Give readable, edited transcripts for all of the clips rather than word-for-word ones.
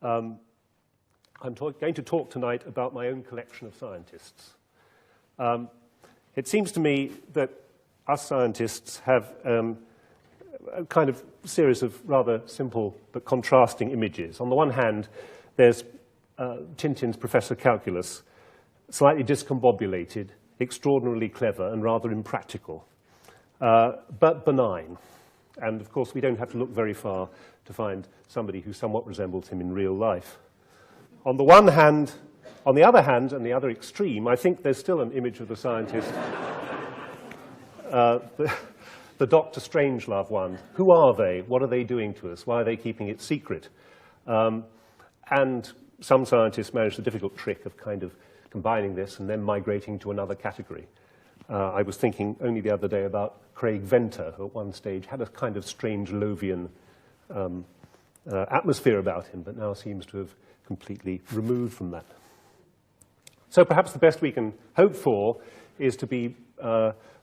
I'm going to talk tonight about my own collection of scientists. It seems to me that us scientists have a kind of series of rather simple but contrasting images. On the one hand, there's Tintin's Professor Calculus, slightly discombobulated, extraordinarily clever, and rather impractical, but benign. And of course, we don't have to look very far to find somebody who somewhat resembles him in real life. On the other hand, and the other extreme, I think there's still an image of the scientist, the Dr. Strangelove one. Who are they? What are they doing to us? Why are they keeping it secret? And some scientists manage the difficult trick of kind of combining this and then migrating to another category. I was thinking only the other day about Craig Venter, who at one stage had a kind of strange Lovian atmosphere about him, but now seems to have completely removed from that. So perhaps the best we can hope for is to be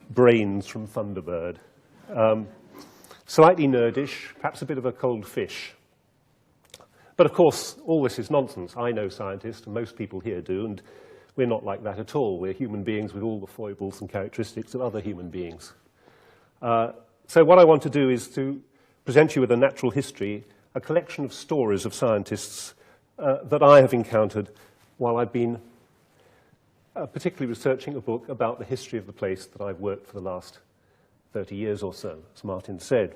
Brains from Thunderbird. Slightly nerdish, perhaps a bit of a cold fish. But of course, all this is nonsense. I know scientists, and most people here do, and we're not like that at all. We're human beings with all the foibles and characteristics of other human beings. So what I want to do is to present you with a natural history, a collection of stories of scientists that I have encountered while I've been particularly researching a book about the history of the place that I've worked for the last 30 years or so, as Martin said.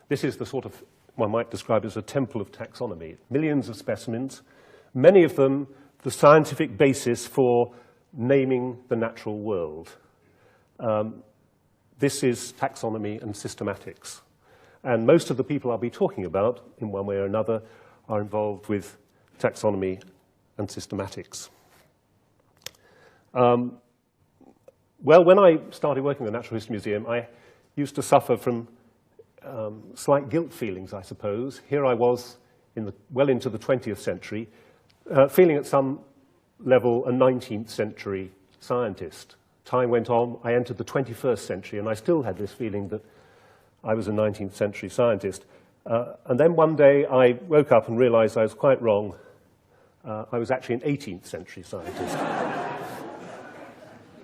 This is the sort of, one might describe as a temple of taxonomy. Millions of specimens, many of them the scientific basis for naming the natural world. This is taxonomy and systematics. And most of the people I'll be talking about, in one way or another, are involved with taxonomy and systematics. Well, when I started working at the Natural History Museum, I used to suffer from slight guilt feelings, I suppose. Here I was, well into the 20th century, feeling at some level a 19th century scientist. Time went on, I entered the 21st century, and I still had this feeling that I was a 19th century scientist. And then one day I woke up and realized I was quite wrong. I was actually an 18th century scientist.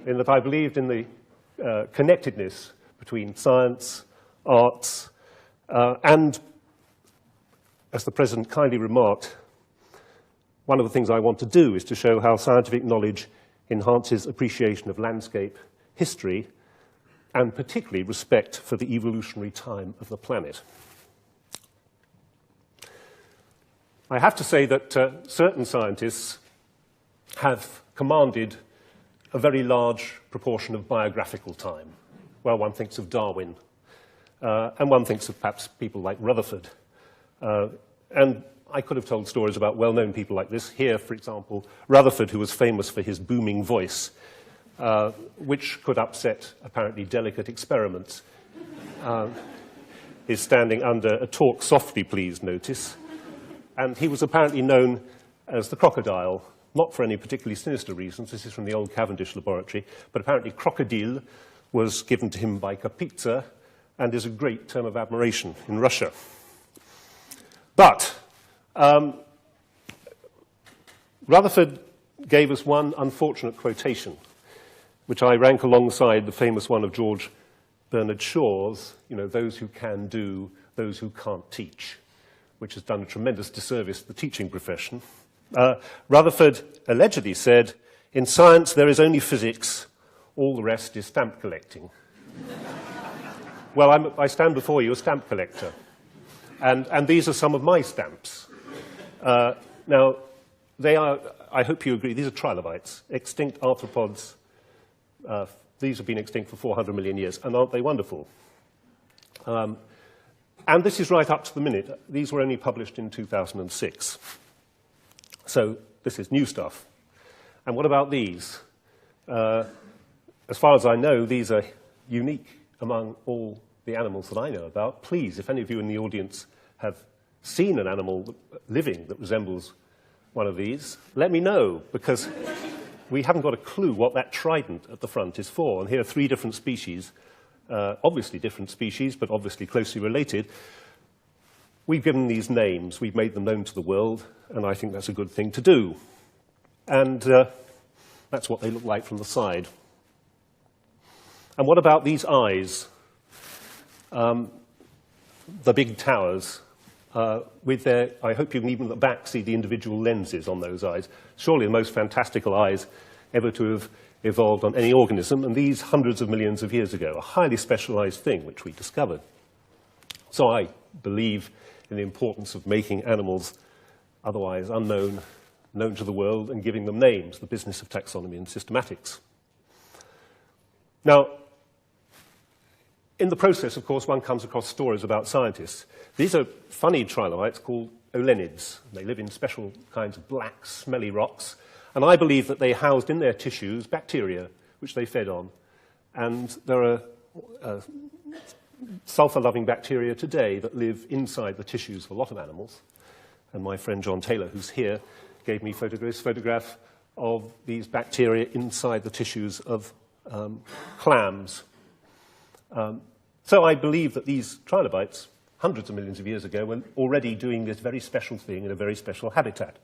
In that I believed in the connectedness between science, arts, and, as the President kindly remarked, one of the things I want to do is to show how scientific knowledge enhances appreciation of landscape, history, and particularly respect for the evolutionary time of the planet. I have to say that certain scientists have commanded a very large proportion of biographical time. Well, one thinks of Darwin, and one thinks of perhaps people like Rutherford. And I could have told stories about well-known people like this. Here, for example, Rutherford, who was famous for his booming voice, which could upset apparently delicate experiments, is standing under a "talk softly, please" notice. And he was apparently known as the crocodile, not for any particularly sinister reasons. This is from the old Cavendish laboratory, but apparently crocodile was given to him by Kapitsa and is a great term of admiration in Russia. But Rutherford gave us one unfortunate quotation, which I rank alongside the famous one of George Bernard Shaw's, those who can do, those who can't teach, which has done a tremendous disservice to the teaching profession. Rutherford allegedly said, "In science there is only physics, all the rest is stamp collecting." Well, I stand before you a stamp collector, and these are some of my stamps. Now, they are, I hope you agree, these are trilobites, extinct arthropods. These have been extinct for 400 million years, and aren't they wonderful? And this is right up to the minute. These were only published in 2006. So this is new stuff. And what about these? As far as I know, these are unique among all the animals that I know about. Please, if any of you in the audience have seen an animal living that resembles one of these, let me know, because we haven't got a clue what that trident at the front is for. And here are 3 different species, obviously different species, but obviously closely related. we've given these names, we've made them known to the world, and I think that's a good thing to do. And that's what they look like from the side. And what about these eyes? The big towers, with their, I hope you can even at the back see the individual lenses on those eyes. Surely the most fantastical eyes ever to have evolved on any organism, and these hundreds of millions of years ago, a highly specialized thing which we discovered. So I believe in the importance of making animals otherwise unknown, known to the world, and giving them names, the business of taxonomy and systematics. Now, in the process, of course, one comes across stories about scientists. These are funny trilobites called olenids. They live in special kinds of black, smelly rocks, and I believe that they housed in their tissues bacteria, which they fed on. And there are sulfur-loving bacteria today that live inside the tissues of a lot of animals. And my friend John Taylor, who's here, gave me this photograph of these bacteria inside the tissues of clams. So I believe that these trilobites, hundreds of millions of years ago, were already doing this very special thing in a very special habitat.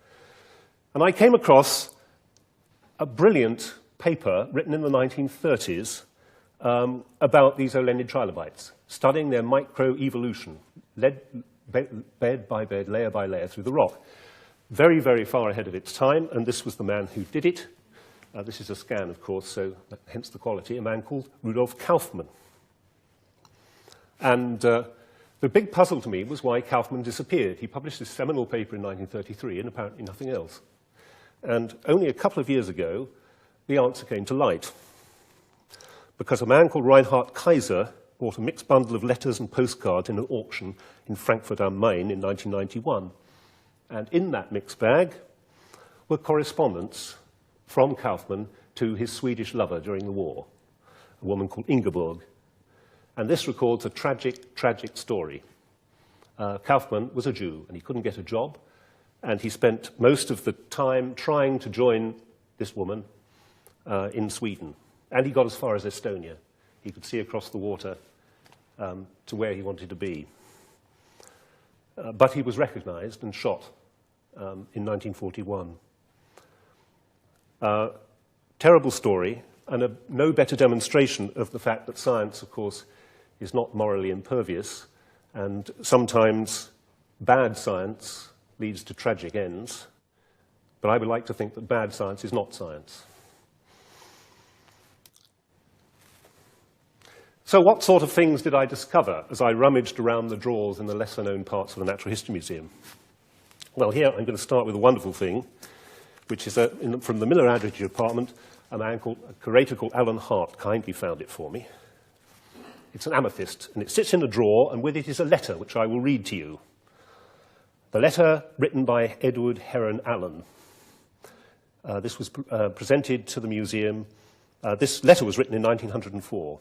And I came across a brilliant paper written in the 1930s about these olenid trilobites, studying their microevolution, bed by bed, layer by layer through the rock. Very, very far ahead of its time, and this was the man who did it. This is a scan, of course, so hence the quality, a man called Rudolf Kaufmann. And the big puzzle to me was why Kaufmann disappeared. He published this seminal paper in 1933 and apparently nothing else. And only a couple of years ago, the answer came to light. Because a man called Reinhard Kaiser bought a mixed bundle of letters and postcards in an auction in Frankfurt am Main in 1991. And in that mixed bag were correspondence from Kaufmann to his Swedish lover during the war, a woman called Ingeborg. And this records a tragic, tragic story. Kaufmann was a Jew, and he couldn't get a job, and he spent most of the time trying to join this woman in Sweden. And he got as far as Estonia. He could see across the water to where he wanted to be. But he was recognized and shot in 1941. Terrible story, and no better demonstration of the fact that science, of course, is not morally impervious, and sometimes bad science leads to tragic ends. But I would like to think that bad science is not science. So what sort of things did I discover as I rummaged around the drawers in the lesser-known parts of the Natural History Museum? Well, here I'm going to start with a wonderful thing, which is from the Miller Aldridge department, a curator called Alan Hart kindly found it for me. It's an amethyst, and it sits in a drawer, and with it is a letter, which I will read to you. The letter written by Edward Heron Allen. This was presented to the museum. This letter was written in 1904.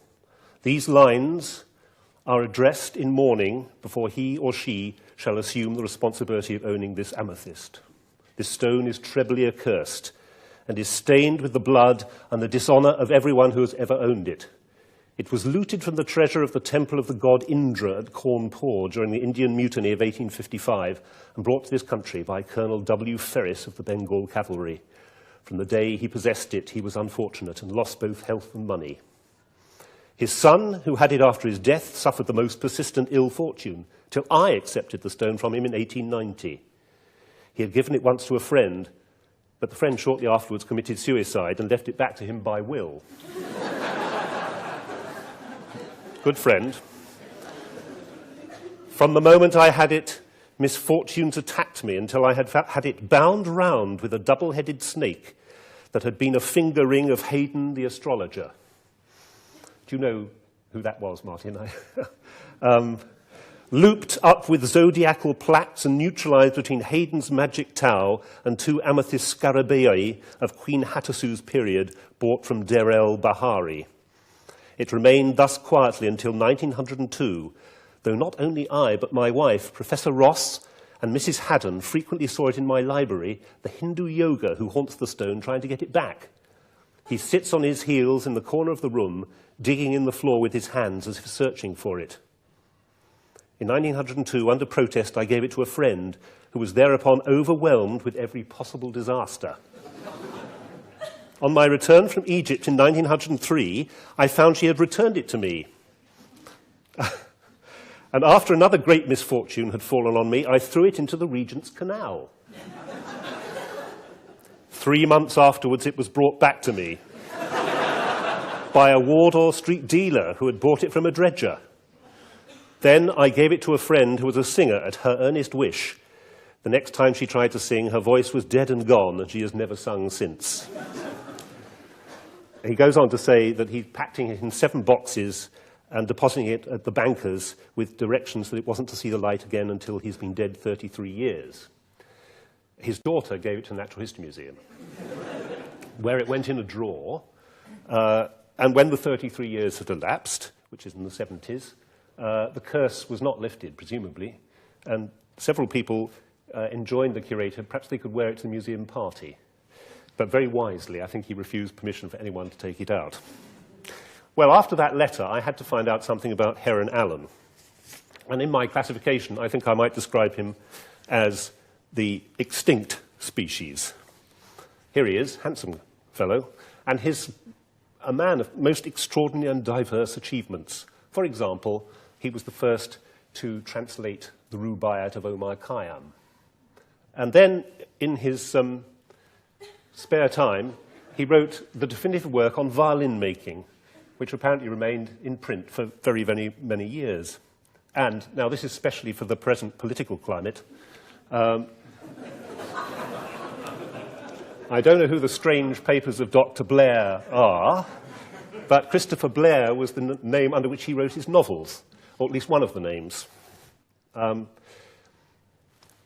These lines are addressed in mourning before he or she shall assume the responsibility of owning this amethyst. This stone is trebly accursed and is stained with the blood and the dishonor of everyone who has ever owned it. It was looted from the treasure of the temple of the god Indra at Cawnpore during the Indian Mutiny of 1855 and brought to this country by Colonel W. Ferris of the Bengal Cavalry. From the day he possessed it, he was unfortunate and lost both health and money. His son, who had it after his death, suffered the most persistent ill fortune, till I accepted the stone from him in 1890. He had given it once to a friend, but the friend shortly afterwards committed suicide and left it back to him by will. Good friend. From the moment I had it, misfortunes attacked me until I had it bound round with a double-headed snake that had been a finger ring of Hayden the astrologer. Do you know who that was, Martin? Looped up with zodiacal plaques and neutralized between Hayden's magic tau and two amethyst scarabaei of Queen Hattusili's period bought from Der el Bahari. It remained thus quietly until 1902, though not only I, but my wife, Professor Ross, and Mrs. Haddon frequently saw it in my library, the Hindu yoga who haunts the stone trying to get it back. He sits on his heels in the corner of the room, digging in the floor with his hands as if searching for it. In 1902, under protest, I gave it to a friend who was thereupon overwhelmed with every possible disaster. On my return from Egypt in 1903, I found she had returned it to me. And after another great misfortune had fallen on me, I threw it into the Regent's Canal. 3 months afterwards, it was brought back to me by a Wardour Street dealer who had bought it from a dredger. Then I gave it to a friend who was a singer at her earnest wish. The next time she tried to sing, her voice was dead and gone, and she has never sung since. He goes on to say that he's packing it in 7 boxes and depositing it at the bankers with directions that it wasn't to see the light again until he's been dead 33 years. His daughter gave it to the Natural History Museum, where it went in a drawer, and when the 33 years had elapsed, which is in the 70s, the curse was not lifted, presumably, and several people enjoined the curator, perhaps they could wear it to the museum party. But very wisely, I think he refused permission for anyone to take it out. Well, after that letter, I had to find out something about Heron Allen. And in my classification, I think I might describe him as the extinct species. Here he is, handsome fellow, and he's a man of most extraordinary and diverse achievements. For example, he was the first to translate the Rubaiyat of Omar Khayyam. And then, in his spare time, he wrote the definitive work on violin making, which apparently remained in print for very, very many years. And now this is especially for the present political climate. I don't know who the strange papers of Dr. Blair are, but Christopher Blair was the name under which he wrote his novels, or at least one of the names.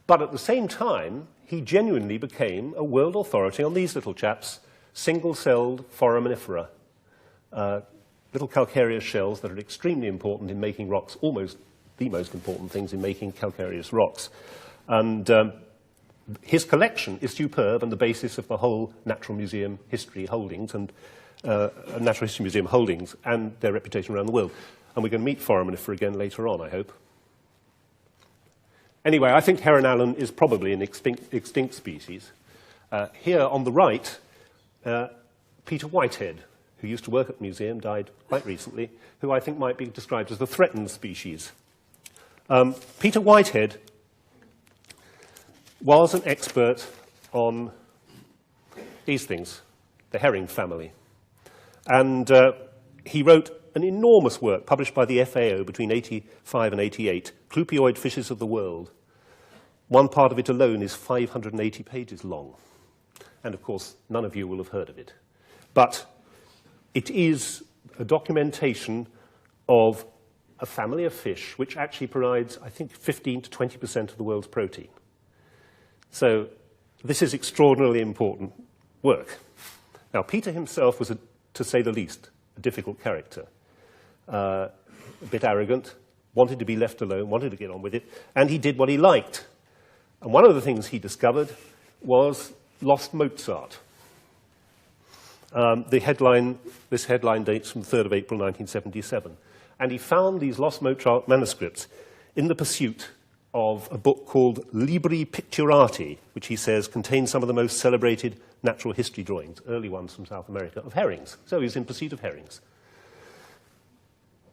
But at the same time, he genuinely became a world authority on these little chaps, single-celled foraminifera, little calcareous shells that are extremely important in making rocks, almost the most important things in making calcareous rocks. And his collection is superb and the basis of the whole Natural Museum history holdings and Natural History Museum holdings and their reputation around the world. And we're going to meet foraminifera again later on, I hope. Anyway, I think Heron Allen is probably an extinct species. Here on the right, Peter Whitehead, who used to work at the museum, died quite recently, who I think might be described as the threatened species. Peter Whitehead was an expert on these things, the herring family. And he wrote an enormous work published by the FAO between 85 and 88, Clupioid Fishes of the World. One part of it alone is 580 pages long. And of course, none of you will have heard of it. But it is a documentation of a family of fish which actually provides, I think, 15 to 20% of the world's protein. So this is extraordinarily important work. Now, Peter himself was, to say the least, a difficult character. A bit arrogant, wanted to be left alone, wanted to get on with it, and he did what he liked. And one of the things he discovered was lost Mozart. This headline dates from the 3rd of April 1977. And he found these lost Mozart manuscripts in the pursuit of a book called Libri Picturati, which he says contains some of the most celebrated natural history drawings, early ones from South America, of herrings. So he was in pursuit of herrings.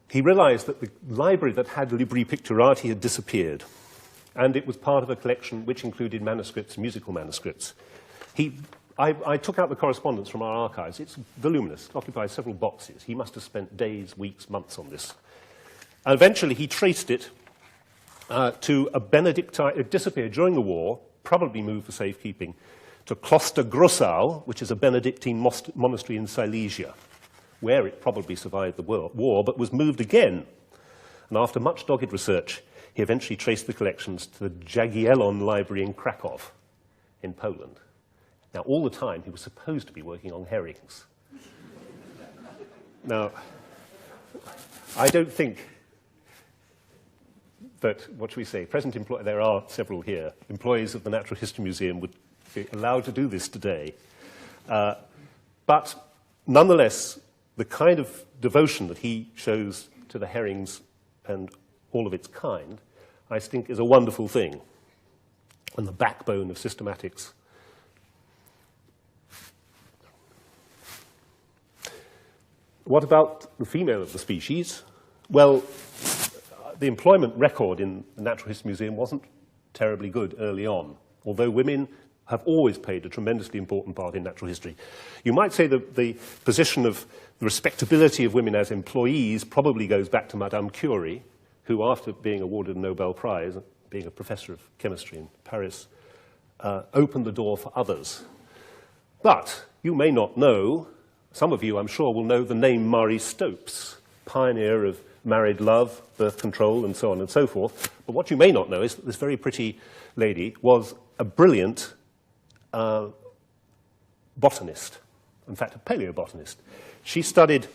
He realized that the library that had Libri Picturati had disappeared, and it was part of a collection which included manuscripts, musical manuscripts. I took out the correspondence from our archives. It's voluminous. It occupies several boxes. He must have spent days, weeks, months on this. And eventually, he traced it to a Benedictine. It disappeared during the war, probably moved for safekeeping, to Kloster Grossau, which is a Benedictine monastery in Silesia, where it probably survived the war, but was moved again. And after much dogged research, he eventually traced the collections to the Jagiellon Library in Krakow, in Poland. Now, all the time, he was supposed to be working on herrings. Now, I don't think that, what should we say, there are several here, employees of the Natural History Museum would be allowed to do this today. But nonetheless, the kind of devotion that he shows to the herrings and all of its kind I think, is a wonderful thing and the backbone of systematics. What about the female of the species? Well, the employment record in the Natural History Museum wasn't terribly good early on, although women have always played a tremendously important part in natural history. You might say that the position of the respectability of women as employees probably goes back to Madame Curie, who, after being awarded a Nobel Prize, being a professor of chemistry in Paris, opened the door for others. But you may not know, some of you, I'm sure, will know the name Marie Stopes, pioneer of married love, birth control, and so on and so forth. But what you may not know is that this very pretty lady was a brilliant botanist, in fact, a paleobotanist. She studied,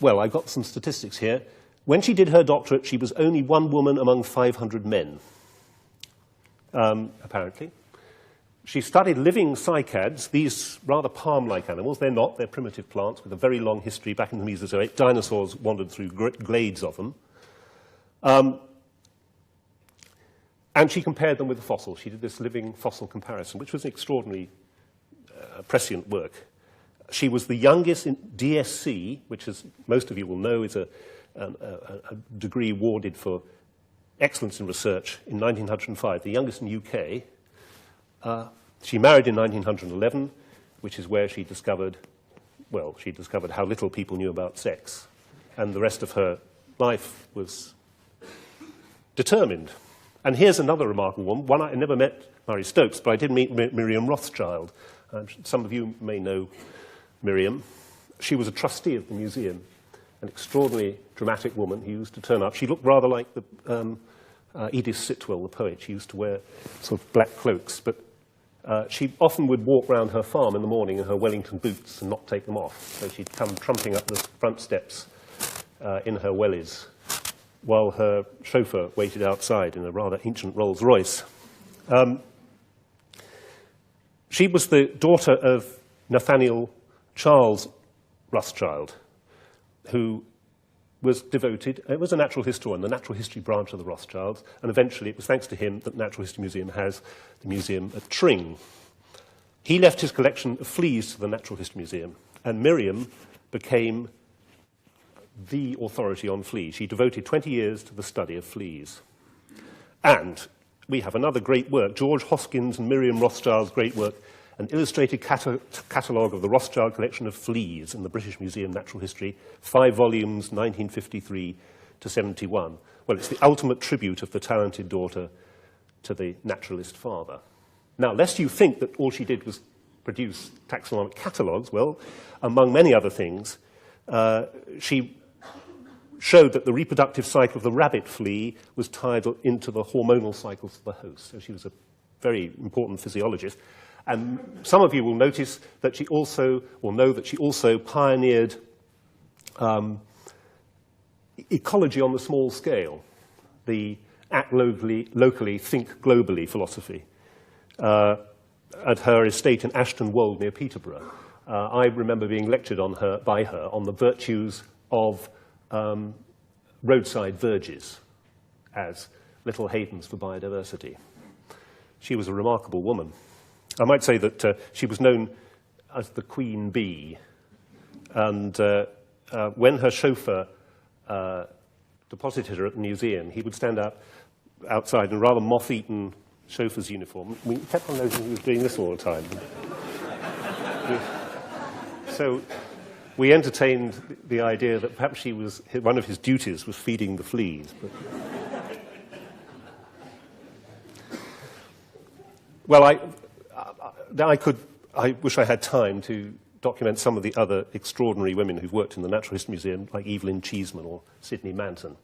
well, I got some statistics here. When she did her doctorate, she was only one woman among 500 men, apparently. She studied living cycads, these rather palm-like animals. They're not, they're primitive plants with a very long history back in the Mesozoic. Dinosaurs wandered through glades of them. And she compared them with the fossils. She did this living fossil comparison, which was an extraordinarily prescient work. She was the youngest in DSc, which, as most of you will know, is a degree awarded for excellence in research, in 1905, the youngest in the UK. She married in 1911, which is where she discovered, well, she discovered how little people knew about sex. And the rest of her life was determined. And here's another remarkable one. I never met Marie Stopes, but I did meet Miriam Rothschild. Some of you may know Miriam. She was a trustee of the museum, an extraordinarily dramatic woman who used to turn up. She looked rather like the, Edith Sitwell, the poet. She used to wear sort of black cloaks, but she often would walk round her farm in the morning in her Wellington boots and not take them off. So she'd come trumping up the front steps in her wellies, while her chauffeur waited outside in a rather ancient Rolls-Royce. She was the daughter of Nathaniel Charles Rothschild, who was devoted, it was a natural historian, the natural history branch of the Rothschilds, and eventually it was thanks to him that the Natural History Museum has the museum at Tring. He left his collection of fleas to the Natural History Museum, and Miriam became the authority on fleas. She devoted 20 years to the study of fleas. And we have another great work, George Hoskins and Miriam Rothschild's great work, an illustrated catalogue of the Rothschild collection of fleas in the British Museum Natural History, 5 volumes, 1953 to 71. Well, it's the ultimate tribute of the talented daughter to the naturalist father. Now, lest you think that all she did was produce taxonomic catalogues, well, among many other things, she showed that the reproductive cycle of the rabbit flea was tied into the hormonal cycles of the host. So she was a very important physiologist. And some of you will notice that she also, or know that she also pioneered ecology on the small scale, the act locally, think globally philosophy. At her estate in Ashton Wold near Peterborough, I remember being lectured by her on the virtues of roadside verges as little havens for biodiversity. She was a remarkable woman. I might say that she was known as the Queen Bee, and when her chauffeur deposited her at the museum, he would stand outside in a rather moth-eaten chauffeur's uniform. We kept on noticing he was doing this all the time. So we entertained the idea that perhaps one of his duties was feeding the fleas. But well, I wish I had time to document some of the other extraordinary women who've worked in the Natural History Museum, like Evelyn Cheeseman or Sidney Manton.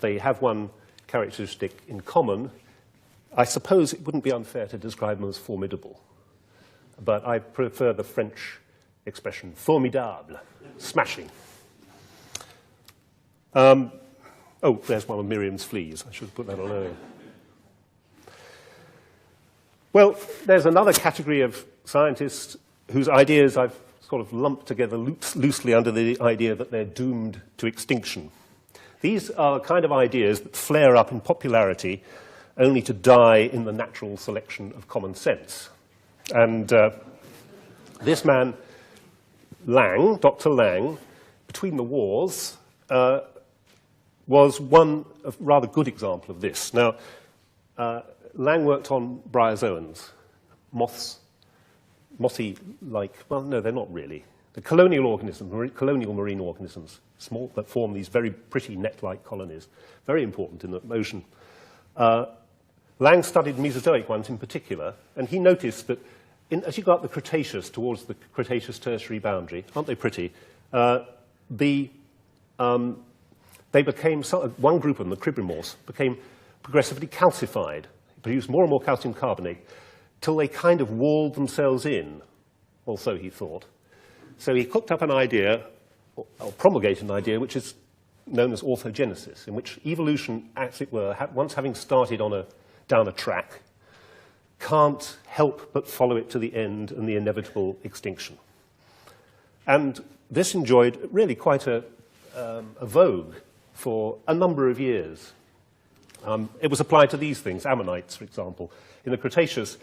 They have one characteristic in common. I suppose it wouldn't be unfair to describe them as formidable, but I prefer the French expression, formidable, smashing. Oh, there's one of Miriam's fleas. I should have put that on earlier. Well, there's another category of scientists whose ideas I've sort of lumped together loosely under the idea that they're doomed to extinction. These are the kind of ideas that flare up in popularity only to die in the natural selection of common sense. And this man, Lang, Dr. Lang, between the wars, was one rather good example of this. Now, Lang worked on bryozoans, mossy-like, well, no, they're not really. The colonial organisms, colonial marine organisms, small, that form these very pretty net-like colonies, very important in the ocean. Lang studied Mesozoic ones in particular, and he noticed that as you go up the Cretaceous towards the Cretaceous-Tertiary boundary, aren't they pretty? They became, one group of them, the cribrimorphs, became progressively calcified, produced more and more calcium carbonate, till they kind of walled themselves in, or so he thought. So he cooked up an idea, or promulgated an idea, which is known as orthogenesis, in which evolution, as it were, once having started down a track, can't help but follow it to the end and the inevitable extinction. And this enjoyed really quite a vogue for a number of years. It was applied to these things, ammonites, for example. In the Cretaceous,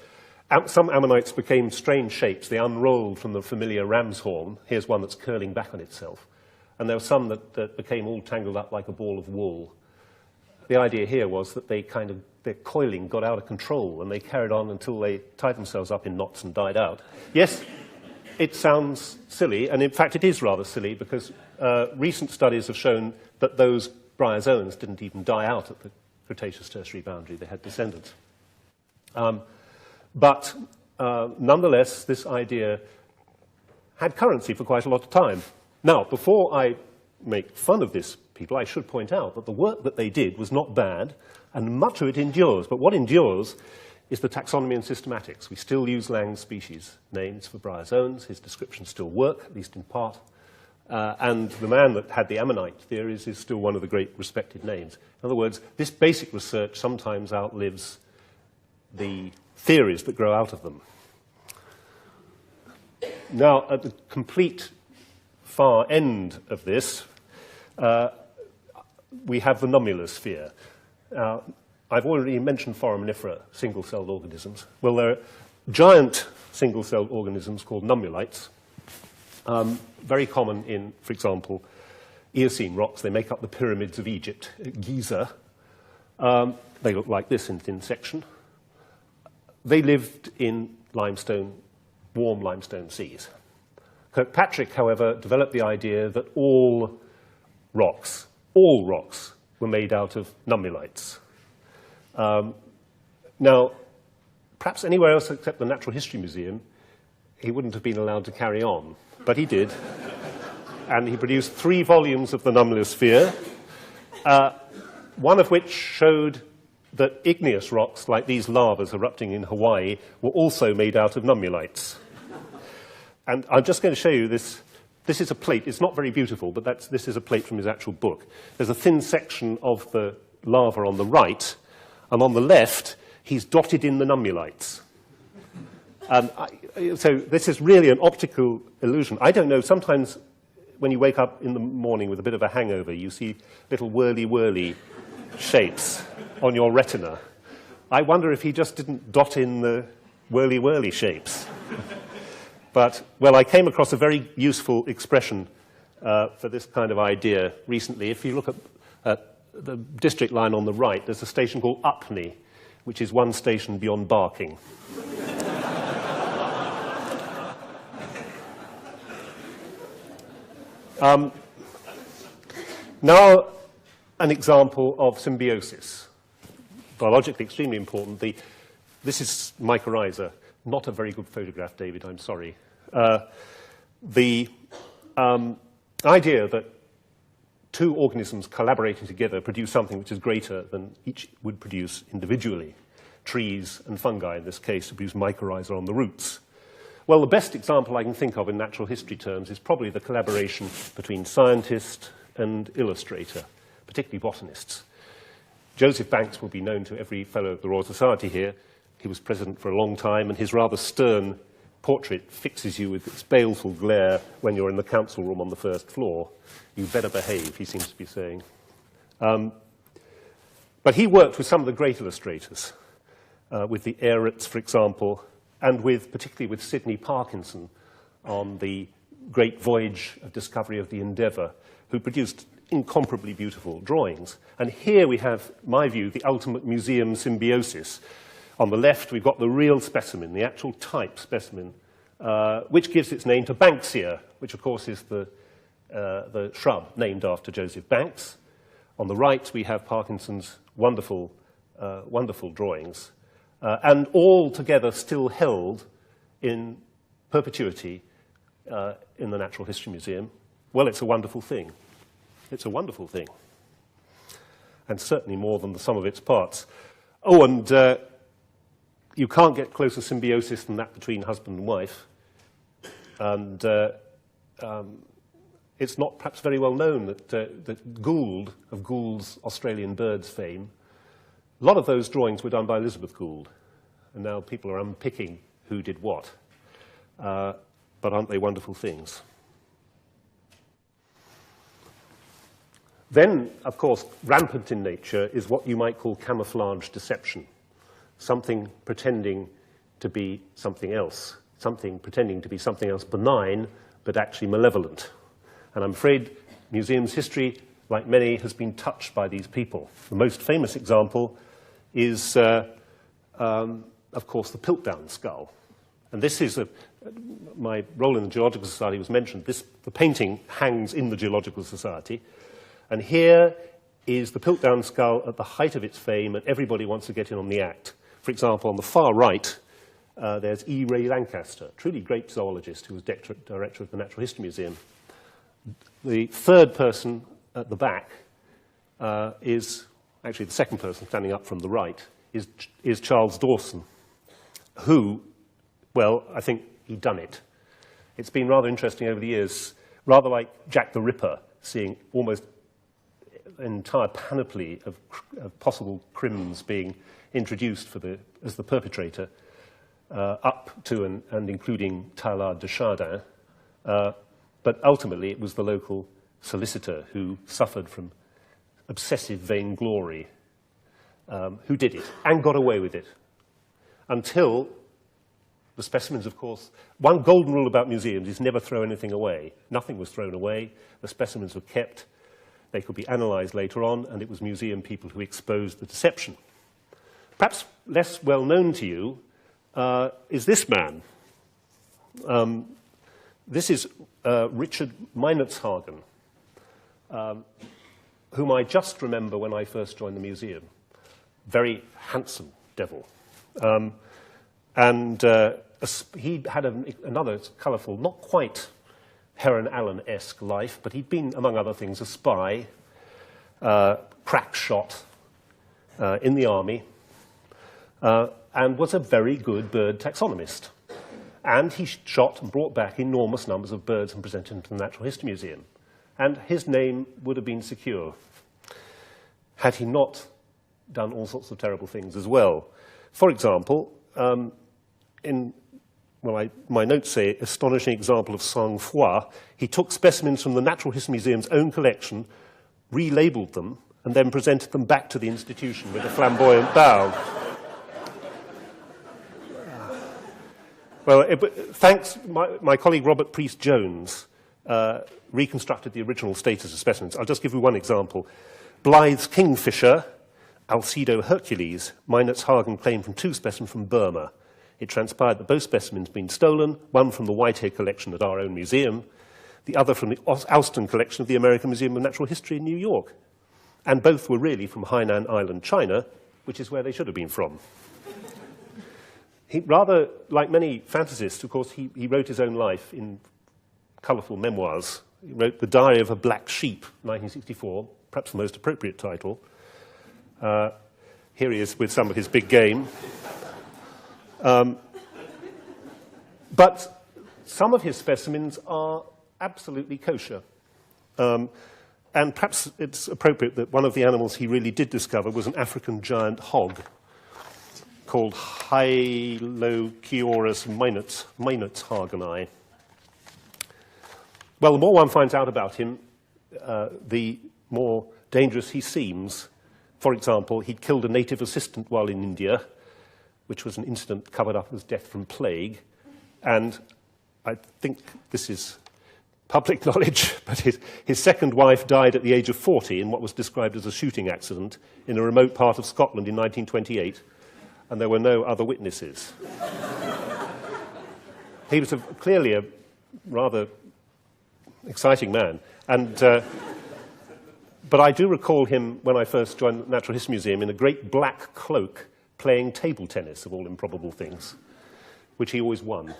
some ammonites became strange shapes. They unrolled from the familiar ram's horn. Here's one that's curling back on itself. And there were some that became all tangled up like a ball of wool. The idea here was that their coiling got out of control, and they carried on until they tied themselves up in knots and died out. Yes, it sounds silly, and in fact it is rather silly, because recent studies have shown that those bryozoans didn't even die out at the Cretaceous-Tertiary boundary. They had descendants. But nonetheless, this idea had currency for quite a lot of time. Now, before I make fun of this people, I should point out that the work that they did was not bad, and much of it endures. But what endures is the taxonomy and systematics. We still use Lang's species names for bryozoans. His descriptions still work, at least in part. And the man that had the ammonite theories is still one of the great respected names. In other words, this basic research sometimes outlives the theories that grow out of them. Now, at the complete far end of this, we have the nummulosphere. I've already mentioned foraminifera, single-celled organisms. Well, there are giant single-celled organisms called nummulites, very common in, for example, Eocene rocks. They make up the pyramids of Egypt, Giza. They look like this in thin section. They lived in limestone, warm limestone seas. Kirkpatrick, however, developed the idea that all rocks were made out of nummulites. Now, perhaps anywhere else except the Natural History Museum, he wouldn't have been allowed to carry on, but he did. And he produced 3 volumes of the nummulosphere, one of which showed that igneous rocks, like these lavas erupting in Hawaii, were also made out of nummulites. And I'm just going to show you this. This is a plate. It's not very beautiful, but this is a plate from his actual book. There's a thin section of the lava on the right, and on the left, he's dotted in the nummulites. And so this is really an optical illusion. I don't know, sometimes when you wake up in the morning with a bit of a hangover, you see little whirly-whirly shapes on your retina. I wonder if he just didn't dot in the whirly-whirly shapes. But, well, I came across a very useful expression for this kind of idea recently. If you look at the district line on the right, there's a station called Upney, which is one station beyond Barking. Now, an example of symbiosis. Biologically extremely important. This is mycorrhiza. Not a very good photograph, David, I'm sorry. The idea that 2 organisms collaborating together produce something which is greater than each would produce individually. Trees and fungi, in this case, produce mycorrhiza on the roots. Well, the best example I can think of in natural history terms is probably the collaboration between scientist and illustrator, particularly botanists. Joseph Banks will be known to every fellow of the Royal Society here. He was president for a long time, and his rather stern portrait fixes you with its baleful glare when you're in the council room on the 1st floor. You better behave, he seems to be saying. But he worked with some of the great illustrators, with the Ayrits, for example, and particularly with Sidney Parkinson on the great voyage of discovery of the Endeavour, who produced incomparably beautiful drawings. And here we have, in my view, the ultimate museum symbiosis. On the left, we've got the real specimen, the actual type specimen, which gives its name to Banksia, which, of course, is the shrub named after Joseph Banks. On the right, we have Parkinson's wonderful, wonderful drawings, and all together still held in perpetuity in the Natural History Museum. Well, it's a wonderful thing. It's a wonderful thing, and certainly more than the sum of its parts. Oh, and you can't get closer symbiosis than that between husband and wife. And it's not perhaps very well known that Gould, of Gould's Australian Birds fame, a lot of those drawings were done by Elizabeth Gould. And now people are unpicking who did what. But aren't they wonderful things? Then, of course, rampant in nature is what you might call camouflage deception. Something pretending to be something else. Something pretending to be something else benign, but actually malevolent. And I'm afraid museum's history, like many, has been touched by these people. The most famous example is, of course, the Piltdown skull. And this is my role in the Geological Society was mentioned. The painting hangs in the Geological Society. And here is the Piltdown skull at the height of its fame, and everybody wants to get in on the act. For example, on the far right, there's E. Ray Lancaster, truly great zoologist who was director of the Natural History Museum. The third person at the back is, actually the second person standing up from the right, is Charles Dawson, who, well, I think he'd done it. It's been rather interesting over the years, rather like Jack the Ripper, seeing almost an entire panoply of possible crims being introduced as the perpetrator, up to and including Teilhard de Chardin. But ultimately, it was the local solicitor who suffered from obsessive vainglory who did it and got away with it until the specimens, of course. One golden rule about museums is never throw anything away. Nothing was thrown away. The specimens were kept. They could be analyzed later on, and it was museum people who exposed the deception. Perhaps less well known to you is this man. This is Richard Meinertzhagen, whom I just remember when I first joined the museum. Very handsome devil. He had another colourful, not quite Heron Allen-esque life, but he'd been, among other things, a spy, crack shot in the army, and was a very good bird taxonomist. And he shot and brought back enormous numbers of birds and presented them to the Natural History Museum. And his name would have been secure had he not done all sorts of terrible things as well. For example, my notes say, astonishing example of sang-froid, he took specimens from the Natural History Museum's own collection, relabeled them, and then presented them back to the institution with a flamboyant bow. Well, thanks, my colleague Robert Priest-Jones reconstructed the original status of specimens. I'll just give you one example. Blythe's kingfisher, Alcedo hercules, Meinertzhagen claimed from 2 specimens from Burma. It transpired that both specimens had been stolen, one from the Whitehead collection at our own museum, the other from the Austin collection of the American Museum of Natural History in New York. And both were really from Hainan Island, China, which is where they should have been from. He, rather like many fantasists, of course, he wrote his own life in colourful memoirs. He wrote The Diary of a Black Sheep, 1964, perhaps the most appropriate title. Here he is with some of his big game. But some of his specimens are absolutely kosher. And perhaps it's appropriate that one of the animals he really did discover was an African giant hog called Hylochiorus meinertzhageni. Well, the more one finds out about him, the more dangerous he seems. For example, he'd killed a native assistant while in India, which was an incident covered up as death from plague. And I think this is public knowledge, but his second wife died at the age of 40 in what was described as a shooting accident in a remote part of Scotland in 1928, and there were no other witnesses. He was clearly a rather exciting man. But I do recall him, when I first joined the Natural History Museum, in a great black cloak playing table tennis, of all improbable things, which he always won.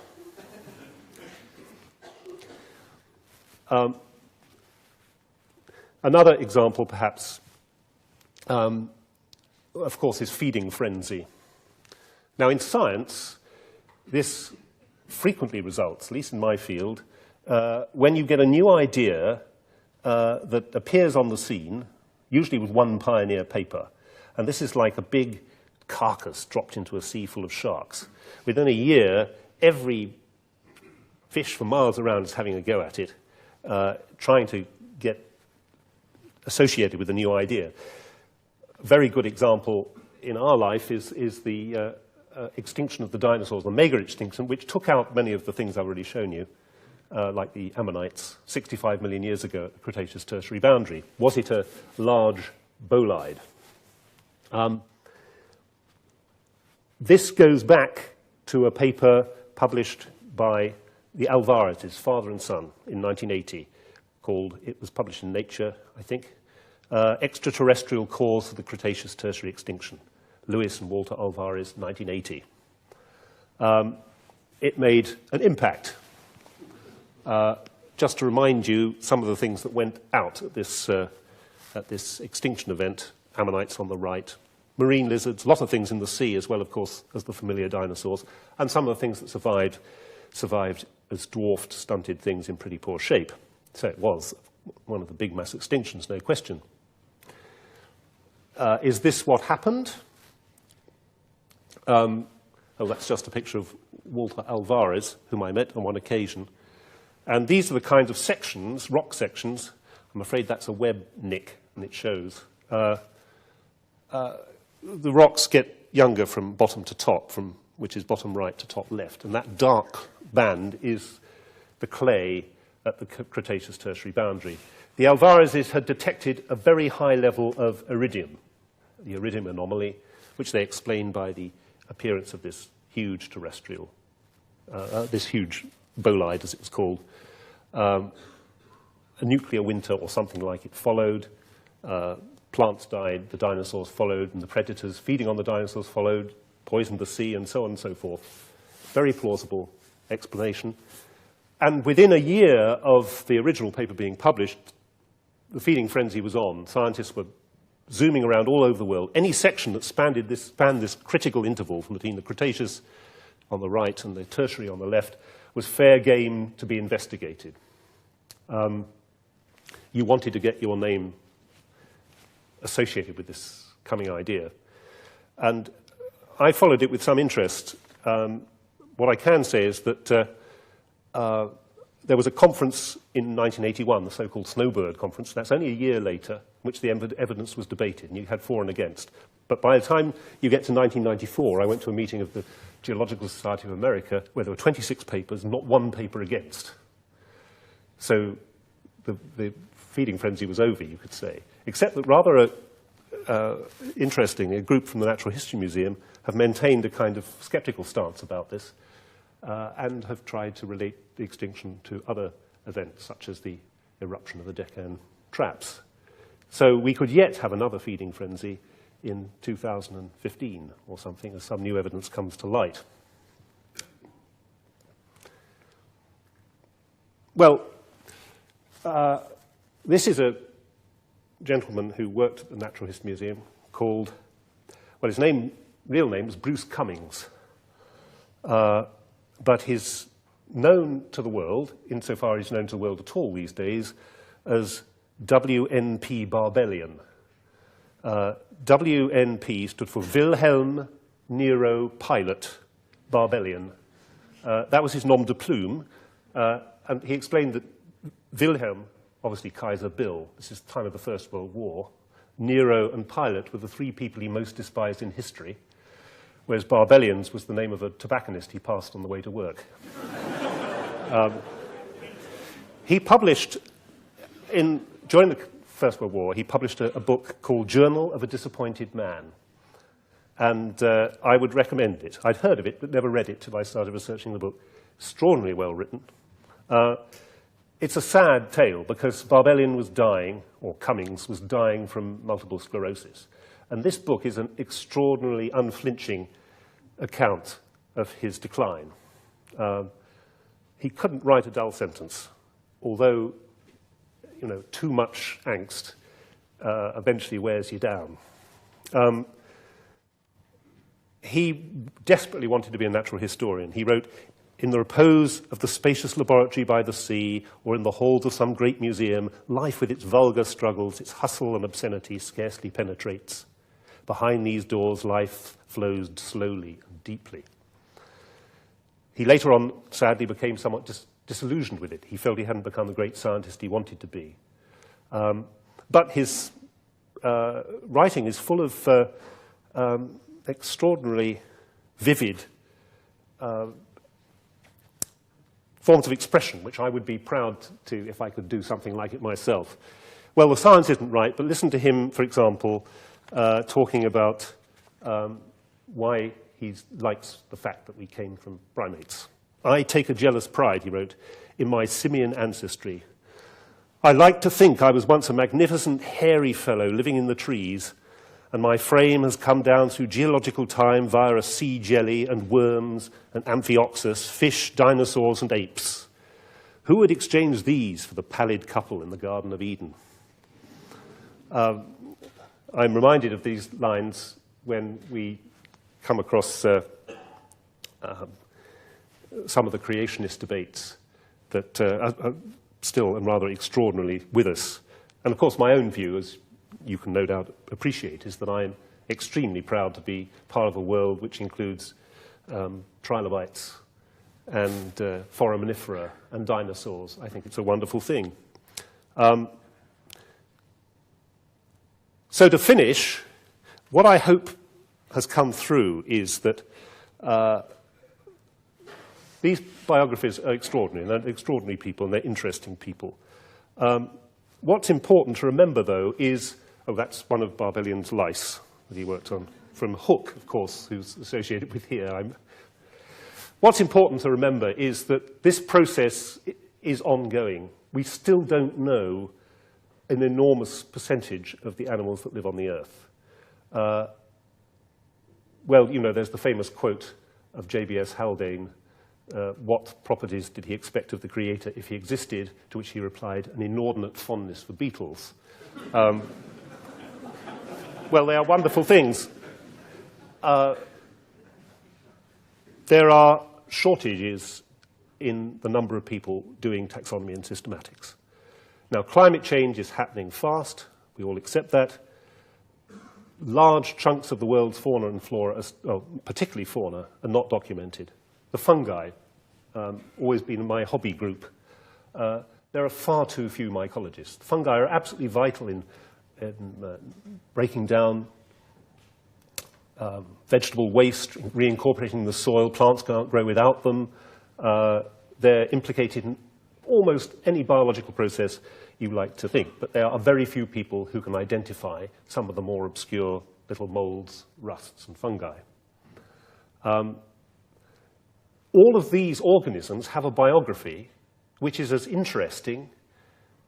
Another example, perhaps, of course, is feeding frenzy. Now, in science, this frequently results, at least in my field, when you get a new idea that appears on the scene, usually with one pioneer paper. And this is like a big carcass dropped into a sea full of sharks. Within a year, every fish for miles around is having a go at it, trying to get associated with a new idea. A very good example in our life is the extinction of the dinosaurs, the mega extinction, which took out many of the things I've already shown you. Like the ammonites, 65 million years ago at the Cretaceous-Tertiary boundary. Was it a large bolide? This goes back to a paper published by the Alvarezes, father and son, in 1980, called, it was published in Nature, I think, Extraterrestrial Cause of the Cretaceous-Tertiary Extinction, Lewis and Walter Alvarez, 1980. It made an impact. Just to remind you, some of the things that went out at this extinction event, ammonites on the right, marine lizards, a lot of things in the sea as well, of course, as the familiar dinosaurs, and some of the things that survived as dwarfed, stunted things in pretty poor shape. So it was one of the big mass extinctions, no question. Is this what happened? Oh, that's just a picture of Walter Alvarez, whom I met on one occasion. And these are the kinds of sections, rock sections. I'm afraid that's a web nick, and it shows. The rocks get younger from bottom to top, which is bottom right to top left. And that dark band is the clay at the Cretaceous-Tertiary boundary. The Alvarezes had detected a very high level of iridium, the iridium anomaly, which they explained by the appearance of this huge terrestrial, this huge bolide, as it was called. A nuclear winter or something like it followed. Plants died, the dinosaurs followed, and the predators feeding on the dinosaurs followed, poisoned the sea, and so on and so forth. Very plausible explanation. And within a year of the original paper being published, the feeding frenzy was on. Scientists were zooming around all over the world. Any section that spanned this critical interval from between the Cretaceous on the right and the Tertiary on the left was fair game to be investigated. You wanted to get your name associated with this coming idea. And I followed it with some interest. What I can say is that there was a conference in 1981, the so-called Snowbird Conference. That's only a year later, in which the evidence was debated, and you had for and against. But by the time you get to 1994, I went to a meeting of the Geological Society of America where there were 26 papers, not one paper against. So the feeding frenzy was over, you could say. Except that rather interestingly, a group from the Natural History Museum have maintained a kind of skeptical stance about this and have tried to relate the extinction to other events, such as the eruption of the Deccan traps. So we could yet have another feeding frenzy in 2015 or something, as some new evidence comes to light. Well, this is a gentleman who worked at the Natural History Museum called, well, his real name is Bruce Cummings. But he's known to the world, insofar as he's known to the world at all these days, as WNP Barbellion. WNP stood for Wilhelm Nero Pilot Barbellion. That was his nom de plume. And he explained that Wilhelm, obviously Kaiser Bill, this is the time of the First World War, Nero, and Pilate were the three people he most despised in history, whereas Barbellions was the name of a tobacconist he passed on the way to work. He published, during the First World War, he published a book called Journal of a Disappointed Man. And I would recommend it. I'd heard of it, but never read it till I started researching the book. Extraordinarily well written. It's a sad tale because Barbellion was dying, or Cummings was dying from multiple sclerosis. And this book is an extraordinarily unflinching account of his decline. He couldn't write a dull sentence, although, you know, too much angst eventually wears you down. He desperately wanted to be a natural historian. He wrote, "In the repose of the spacious laboratory by the sea, or in the halls of some great museum, life with its vulgar struggles, its hustle and obscenity scarcely penetrates. Behind these doors, life flows slowly and deeply." He later on, sadly, became somewhat disillusioned with it. He felt he hadn't become the great scientist he wanted to be. But his writing is full of extraordinarily vivid forms of expression, which I would be proud to if I could do something like it myself. Well, the science isn't right, but listen to him, for example, talking about why he likes the fact that we came from primates. "I take a jealous pride," he wrote, "in my simian ancestry. I like to think I was once a magnificent, hairy fellow living in the trees, and my frame has come down through geological time via a sea jelly and worms and amphioxus, fish, dinosaurs, and apes. Who would exchange these for the pallid couple in the Garden of Eden?" I'm reminded of these lines when we come across some of the creationist debates that are still and rather extraordinarily with us. And of course, my own view, as you can no doubt appreciate, is that I'm extremely proud to be part of a world which includes trilobites and foraminifera and dinosaurs. I think it's a wonderful thing. So to finish, what I hope has come through is that these biographies are extraordinary, and they're extraordinary people, and they're interesting people. What's important to remember, though, is, oh, that's one of Barbellion's lice that he worked on, from Hooke, of course, who's associated with here. What's important to remember is that this process is ongoing. We still don't know an enormous percentage of the animals that live on the Earth. Well, you know, there's the famous quote of J.B.S. Haldane, what properties did he expect of the Creator if he existed? To which he replied, an inordinate fondness for beetles. Well, they are wonderful things. There are shortages in the number of people doing taxonomy and systematics. Now, climate change is happening fast. We all accept that. Large chunks of the world's fauna and flora, particularly fauna, are not documented. The fungi, always been my hobby group. There are far too few mycologists. Fungi are absolutely vital in breaking down vegetable waste, reincorporating the soil. Plants can't grow without them. They're implicated in almost any biological process you like to think, but there are very few people who can identify some of the more obscure little molds, rusts, and fungi. All of these organisms have a biography which is as interesting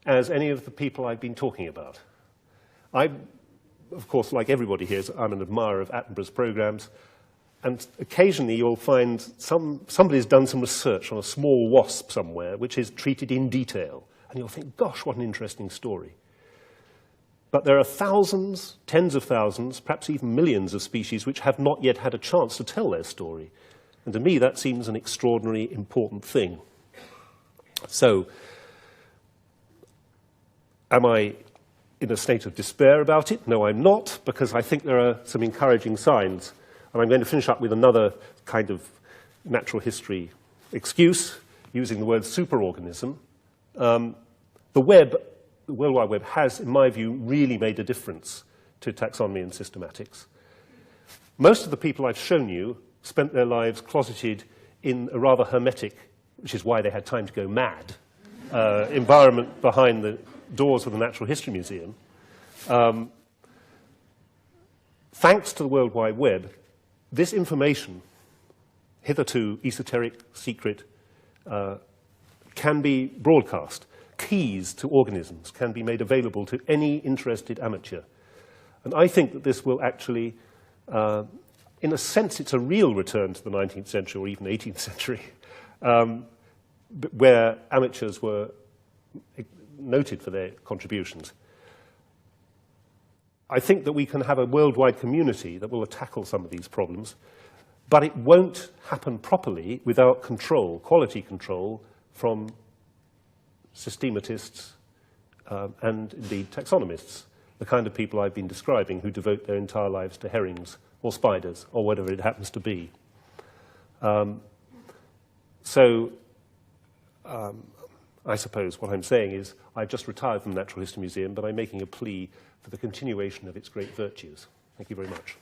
as any of the people I've been talking about. I, of course, like everybody here, I'm an admirer of Attenborough's programs, and occasionally you'll find somebody's done some research on a small wasp somewhere which is treated in detail, and you'll think, gosh, what an interesting story. But there are thousands, tens of thousands, perhaps even millions of species which have not yet had a chance to tell their story. And to me, that seems an extraordinarily important thing. So, am I in a state of despair about it? No, I'm not, because I think there are some encouraging signs. And I'm going to finish up with another kind of natural history excuse, using the word superorganism. The World Wide Web has, in my view, really made a difference to taxonomy and systematics. Most of the people I've shown you spent their lives closeted in a rather hermetic, which is why they had time to go mad, environment behind the doors of the Natural History Museum. Thanks to the World Wide Web, this information, hitherto esoteric, secret, can be broadcast. Keys to organisms can be made available to any interested amateur. And I think that this will actually, in a sense, it's a real return to the 19th century or even 18th century, where amateurs were noted for their contributions. I think that we can have a worldwide community that will tackle some of these problems, but it won't happen properly without control, quality control, from systematists and indeed taxonomists, the kind of people I've been describing who devote their entire lives to herrings or spiders or whatever it happens to be. I suppose what I'm saying is I've just retired from the Natural History Museum, but I'm making a plea for the continuation of its great virtues. Thank you very much.